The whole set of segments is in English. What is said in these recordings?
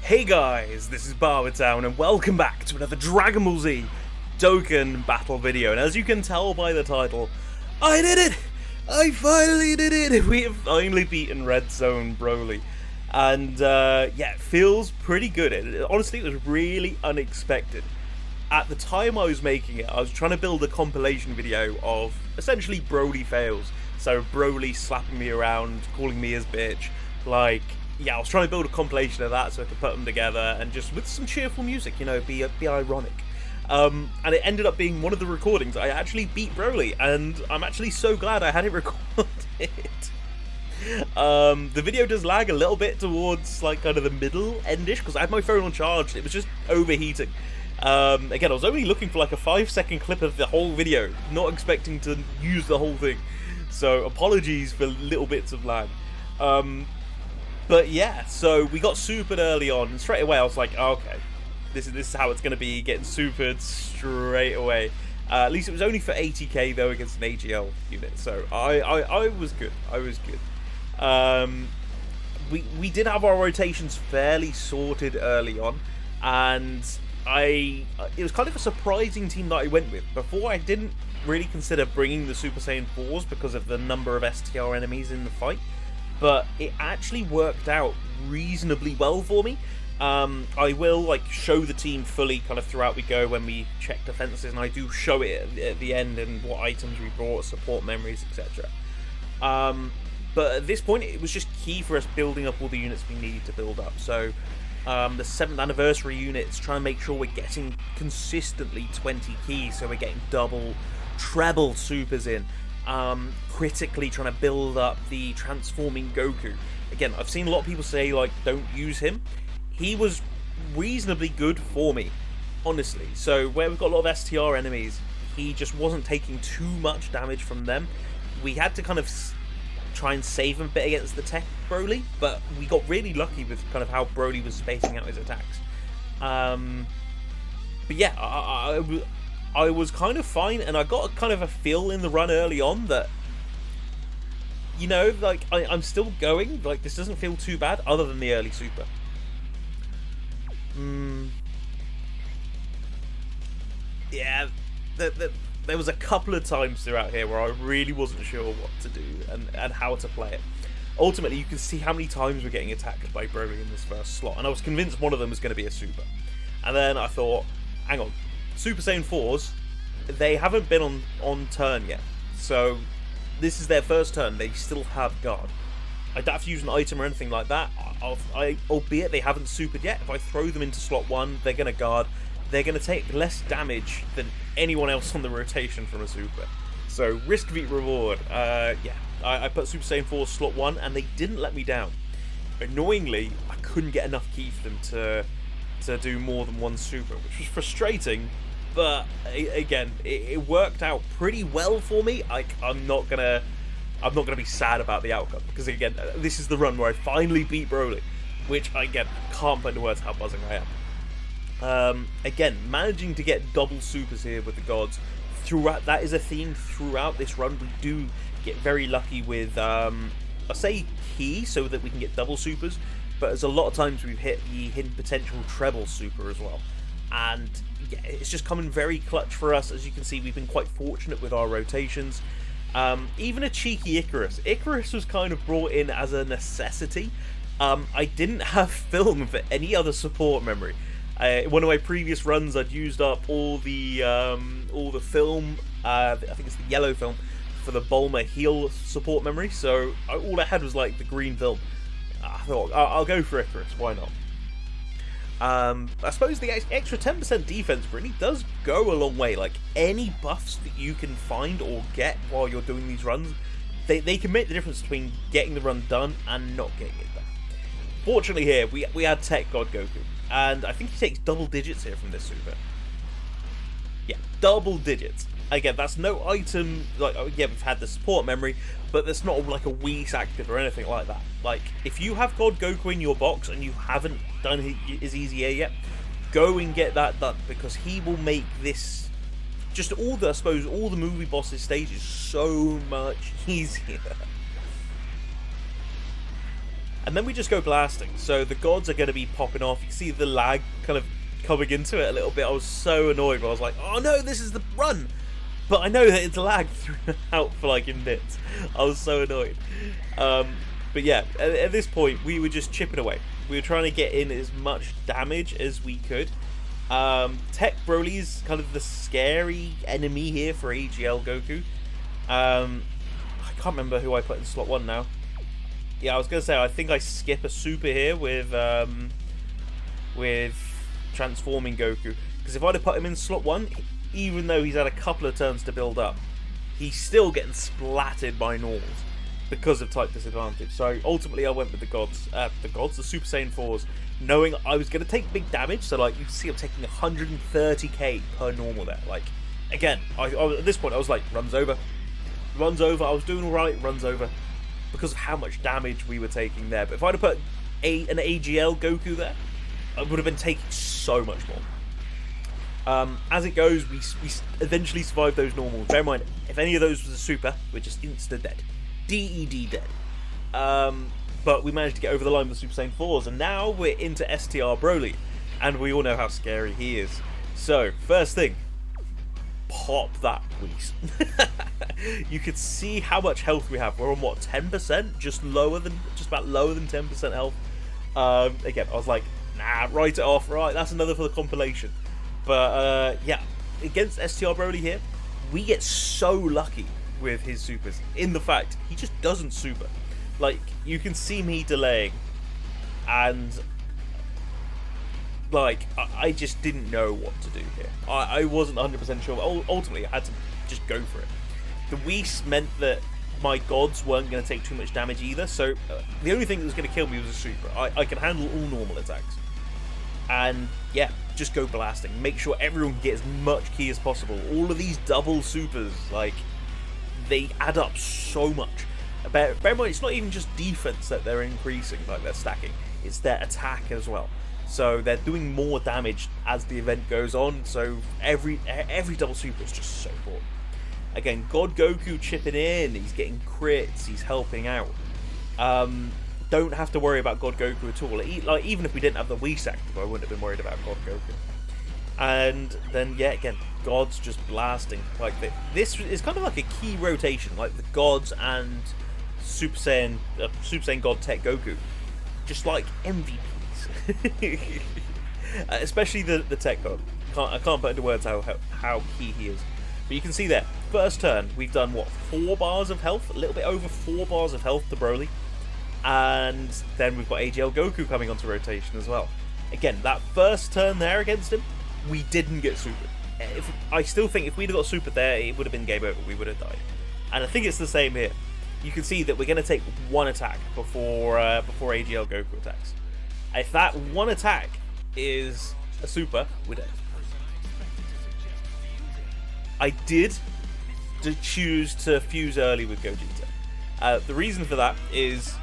Hey guys, this is Barbertown and welcome back to another Dragon Ball Z Dokkan battle video. And as you can tell by the title, I did it! I finally did it! We have finally beaten Red Zone BROLY. And yeah, it feels pretty good. Honestly, it was really unexpected. At the time I was making it, I was trying to build a compilation video of essentially BROLY fails. So BROLY slapping me around, calling me his bitch, like... Yeah, I was trying to build a compilation of that so I could put them together and just with some cheerful music, you know, be ironic. And it ended up being one of the recordings. I actually beat BROLY, and I'm actually so glad I had it recorded. The video does lag a little bit towards like kind of the middle endish because I had my phone on charge. It was just overheating. Again, I was only looking for like a 5-second clip of the whole video, not expecting to use the whole thing. So apologies for little bits of lag. But yeah, so we got supered early on, and straight away I was like, oh, okay, this is how it's going to be, getting supered straight away. At least it was only for 80k though against an AGL unit, so I was good. I was good. We did have our rotations fairly sorted early on, and it was kind of a surprising team that I went with. Before, I didn't really consider bringing the Super Saiyan 4s because of the number of STR enemies in the fight. But it actually worked out reasonably well for me. I will like show the team fully kind of throughout we go when we check defenses, and I do show it at the end and what items we brought, support memories, etc. But at this point, it was just key for us building up all the units we needed to build up. So the 7th anniversary units, trying to make sure we're getting consistently 20 keys, so we're getting double, treble supers in. Critically trying to build up the transforming Goku. Again, I've seen a lot of people say like don't use him. He was reasonably good for me, honestly. So where we've got a lot of STR enemies, he just wasn't taking too much damage from them. We had to kind of try and save him a bit against the tech BROLY, but we got really lucky with kind of how BROLY was spacing out his attacks. But yeah, I was kind of fine, and I got a kind of a feel in the run early on that, you know, like, I'm still going, like, this doesn't feel too bad, other than the early super. Yeah, there was a couple of times throughout here where I really wasn't sure what to do and how to play it. Ultimately, you can see how many times we're getting attacked by BROLY in this first slot, and I was convinced one of them was going to be a super. And then I thought, hang on, Super Saiyan 4s, they haven't been on turn yet, so this is their first turn. They still have guard. I don't have to use an item or anything like that. Albeit they haven't supered yet, if I throw them into slot 1, they're going to guard. They're going to take less damage than anyone else on the rotation from a super. So risk beat reward. Yeah, I put Super Saiyan 4 slot 1, and they didn't let me down. Annoyingly, I couldn't get enough ki for them to do more than one super, which was frustrating. But again, it worked out pretty well for me. I'm not gonna be sad about the outcome, because again, this is the run where I finally beat BROLY, which again can't put into words how buzzing I am. Again, managing to get double supers here with the gods throughout, that is a theme throughout this run. We do get very lucky with I say key so that we can get double supers, but there's a lot of times we've hit the hidden potential treble super as well. And yeah, it's just coming very clutch for us. As you can see, we've been quite fortunate with our rotations. Even a cheeky Icarus. Icarus was kind of brought in as a necessity. I didn't have film for any other support memory. One of my previous runs, I'd used up all the film. I think it's the yellow film for the Bulma heal support memory. So all I had was like the green film. I thought I'll go for Icarus. Why not? I suppose the extra 10% defense really does go a long way. Like, any buffs that you can find or get while you're doing these runs, they can make the difference between getting the run done and not getting it done. Fortunately here, we had Tech God Goku, and I think he takes double digits here from this super. Yeah, double digits. Again, that's no item, like, yeah, we've had the support memory, but that's not like a Whis active or anything like that. Like, if you have God Goku in your box and you haven't done his easy air yet, go and get that done, because he will make this, just all the, I suppose, all the movie bosses stages so much easier. And then we just go blasting. So the gods are going to be popping off. You can see the lag kind of coming into it a little bit. I was so annoyed. I was like, oh no, this is the run. But I know that it's lagged throughout for like in bits. I was so annoyed. But yeah, at this point, we were just chipping away. We were trying to get in as much damage as we could. Tech BROLY is kind of the scary enemy here for AGL Goku. I can't remember who I put in slot 1 now. Yeah, I was going to say, I think I skip a super here with transforming Goku. Because if I'd have put him in slot 1, even though he's had a couple of turns to build up, he's still getting splattered by normals because of type disadvantage. So ultimately I went with the Super Saiyan 4s, knowing I was going to take big damage. So like you see I'm taking 130k per normal there. Like, again, at this point I was like, runs over. I was doing alright, runs over, because of how much damage we were taking there. But if I'd have put an AGL Goku there, I would have been taking so much more. As it goes, we eventually survived those normals. Bear in mind, if any of those was a super, we're just insta-dead. DED dead. But we managed to get over the line with the Super Saiyan 4s, and now we're into STR BROLY, and we all know how scary he is. So, first thing, pop that Whis. You could see how much health we have. We're on what, 10%? Just about lower than 10% health. Again, I was like, nah, write it off. Right, that's another for the compilation. But yeah, against STR BROLY here, we get so lucky with his supers in the fact he just doesn't super. Like, you can see me delaying, and like I just didn't know what to do here. I wasn't 100% sure. Ultimately, I had to just go for it. The Whis meant that my gods weren't going to take too much damage either, so the only thing that was going to kill me was a super. I can handle all normal attacks. And yeah, just go blasting. Make sure everyone can get as much ki as possible. All of these double supers, like, they add up so much. Bear in mind, it's not even just defense that they're increasing, like they're stacking. It's their attack as well. So they're doing more damage as the event goes on. So every double super is just so important. Again, God Goku chipping in. He's getting crits. He's helping out. Don't have to worry about God Goku at all. Like, even if we didn't have the Whis active, I wouldn't have been worried about God Goku. And then, yeah, again, gods just blasting. Like, this is kind of like a key rotation, like the gods and Super Saiyan God Tech Goku, just like MVPs. Especially the Tech God. I can't put into words how key he is. But you can see there, first turn, we've done what, 4 bars of health, a little bit over 4 bars of health to BROLY. And then we've got AGL Goku coming onto rotation as well. Again, that first turn there against him, we didn't get supered. I still think if we'd have got supered there, it would have been game over. We would have died. And I think it's the same here. You can see that we're going to take 1 attack before AGL Goku attacks. If that 1 attack is a super, we're dead. I did choose to fuse early with Gogeta. The reason for that is,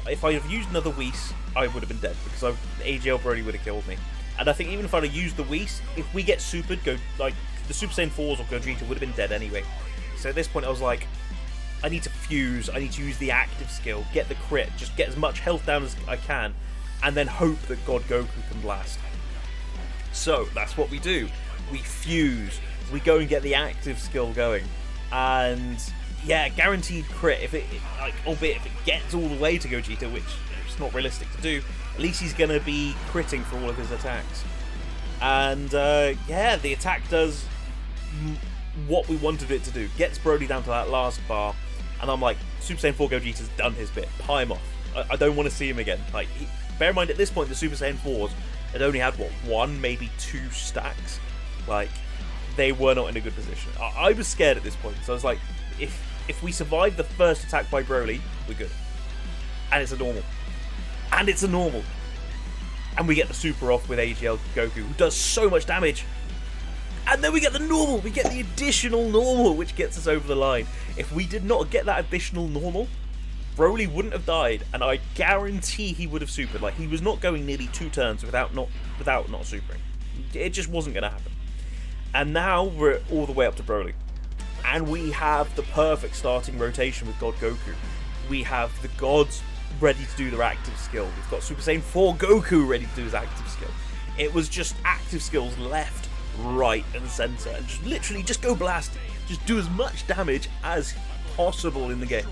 if I had used another Whis, I would have been dead, because AGL BROLY would have killed me. And I think even if I'd have used the Whis, if we get supered, like the Super Saiyan 4s or Gogeta would have been dead anyway. So at this point I was like, I need to fuse, I need to use the active skill, get the crit, just get as much health down as I can, and then hope that God Goku can blast. So that's what we do. We fuse, we go and get the active skill going, and yeah, guaranteed crit. Albeit if it gets all the way to Gogeta, which it's not realistic to do, at least he's going to be critting for all of his attacks. And yeah, the attack does what we wanted it to do. Gets BROLY down to that last bar, and I'm like, Super Saiyan 4 Gogeta's done his bit. Pie him off. I don't want to see him again. Like, bear in mind, at this point, the Super Saiyan 4s had only had, what, 1, maybe 2 stacks? Like, they were not in a good position. I was scared at this point, so I was like, if we survive the first attack by BROLY, we're good. And it's a normal. And we get the super off with AGL Goku, who does so much damage. And then we get the normal. We get the additional normal, which gets us over the line. If we did not get that additional normal, BROLY wouldn't have died, and I guarantee he would have supered. Like, he was not going nearly 2 turns without not supering. It just wasn't going to happen. And now we're all the way up to BROLY. And we have the perfect starting rotation with God Goku. We have the gods ready to do their active skill. We've got Super Saiyan 4 Goku ready to do his active skill. It was just active skills left, right, and center, and just literally just go blasting. Just do as much damage as possible in the game,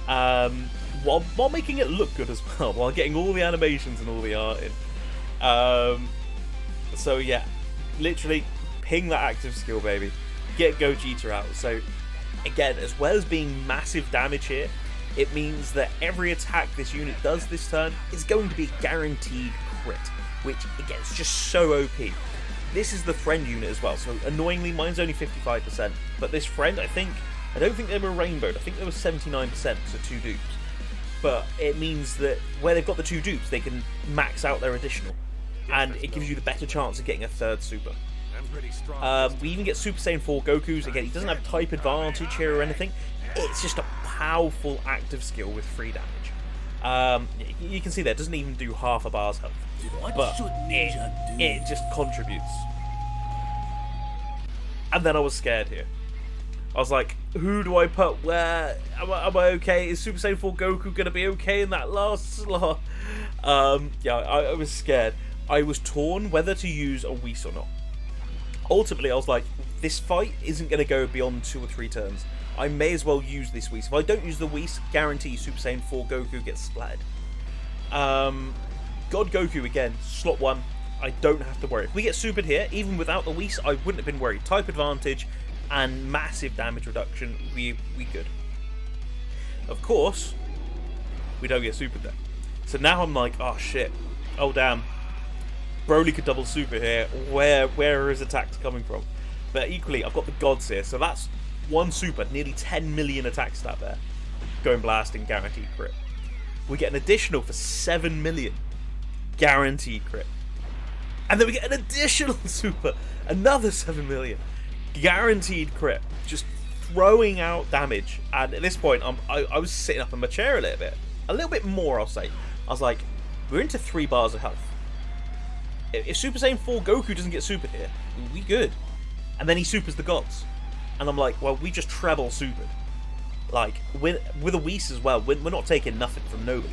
while making it look good as well, while getting all the animations and all the art in. So yeah, literally ping that active skill, baby. Get Gogeta out. So again, as well as being massive damage here, it means that every attack this unit does this turn is going to be guaranteed crit, which again is just so OP. This is the friend unit as well, so annoyingly mine's only 55%, but this friend, I don't think they were rainbowed, I think they were 79%, so 2 dupes. But it means that where they've got the 2 dupes, they can max out their additional, and it gives you the better chance of getting a 3rd super. We even get Super Saiyan 4 Goku's. Again, he doesn't have type advantage here or anything. It's just a powerful active skill with 3 damage. You can see there, it doesn't even do half a bar's health, but it just contributes. And then I was scared here. I was like, who do I put where? Am I okay? Is Super Saiyan 4 Goku going to be okay in that last slot? Yeah, I was scared. I was torn whether to use a Whis or not. Ultimately, I was like, this fight isn't going to go beyond 2 or 3 turns. I may as well use this Whis. If I don't use the Whis, guarantee Super Saiyan 4 Goku gets splattered. God Goku, again, slot 1. I don't have to worry. If we get supered here, even without the Whis, I wouldn't have been worried. Type advantage and massive damage reduction, we good. Of course, we don't get supered there. So now I'm like, oh shit. Oh damn. Broly could double super here. Where are his attacks coming from? But equally, I've got the gods here, so that's 1 super, nearly 10 million attack stat there. Going blasting, guaranteed crit. We get an additional for 7 million. Guaranteed crit. And then we get an additional super, another 7 million. Guaranteed crit. Just throwing out damage. And at this point, I was sitting up in my chair a little bit more, I'll say. I was like, we're into 3 bars of health. If Super Saiyan 4 Goku doesn't get supered here, we good. And then he supers the gods. And I'm like, well, we just treble supered. Like, with a Whis as well, we're not taking nothing from nobody.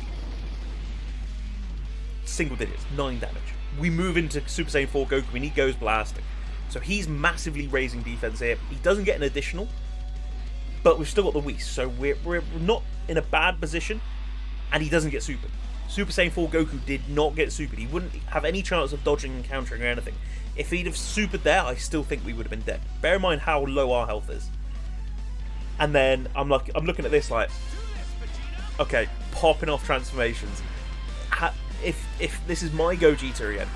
Single digits, 9 damage. We move into Super Saiyan 4 Goku and he goes blasting. So he's massively raising defense here. He doesn't get an additional, but we've still got the Whis. So we're not in a bad position, and he doesn't get supered. Super Saiyan 4 Goku did not get supered. He wouldn't have any chance of dodging and countering or anything. If he'd have supered there, I still think we would have been dead. Bear in mind how low our health is. And then I'm looking at this like, okay, popping off transformations. If this is my Gogeta again,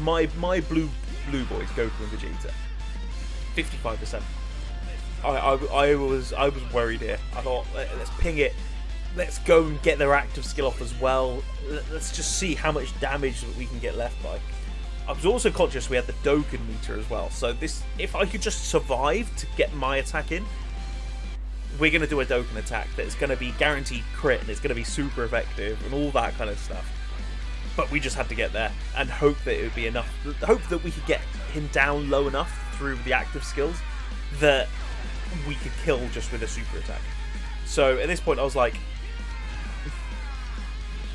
my blue boys, Goku and Vegeta, 55%. I was worried here. I thought, let's ping it. Let's go and get their active skill off as well. Let's just see how much damage that we can get left by. I was also conscious we had the Dokkan meter as well. So this, if I could just survive to get my attack in, we're going to do a Dokkan attack that's going to be guaranteed crit and it's going to be super effective and all that kind of stuff. But we just had to get there and hope that it would be enough. Hope that we could get him down low enough through the active skills that we could kill just with a super attack. So at this point I was like,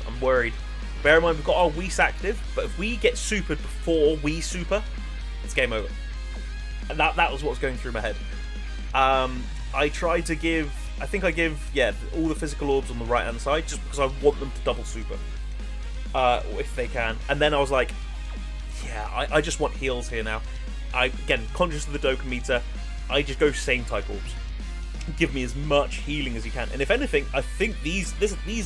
I'm worried. Bear in mind we've got our Whis active, but if we get supered before we super, it's game over. And that was what was going through my head. I tried to give, I think I give, yeah, all the physical orbs on the right hand side just because I want them to double super. If they can. And then I was like, yeah, I just want heals here now. Again, conscious of the Dokkan meter, I just go same type orbs. Give me as much healing as you can. And if anything, I think these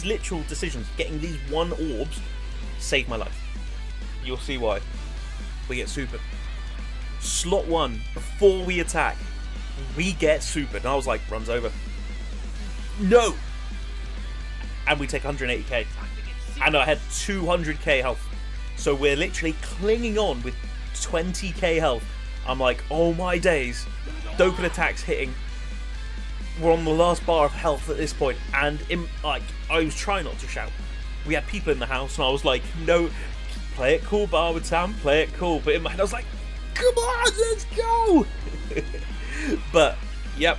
literal decisions, getting these 1 orbs, saved my life. You'll see why. We get supered. Slot 1, before we attack, we get supered. And I was like, runs over. No! And we take 180k. And I had 200k health. So we're literally clinging on with 20k health. I'm like, oh my days. Dokkan attacks hitting. We're on the last bar of health at this point. And I was trying not to shout. We had people in the house and I was like, no, play it cool, Barwood Sam, play it cool. But in my head I was like, come on, let's go. But, yep,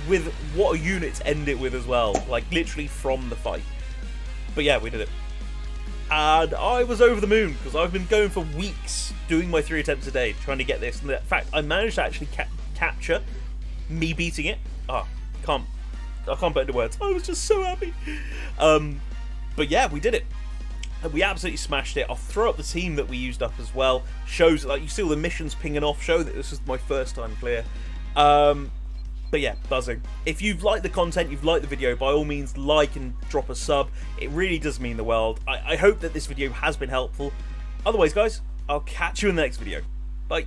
with what units end it with as well. Like literally from the fight. But yeah, we did it. And I was over the moon, because I've been going for weeks doing my 3 attempts a day trying to get this. And in fact, I managed to actually capture me beating it. I can't put into words. I was just so happy. But yeah, we did it. And we absolutely smashed it. I'll throw up the team that we used up as well. Shows, like, you see all the missions pinging off, show that this was my first time clear. But yeah, buzzing. If you've liked the content, you've liked the video, by all means like and drop a sub. It really does mean the world. I hope that this video has been helpful. Otherwise, guys, I'll catch you in the next video. Bye.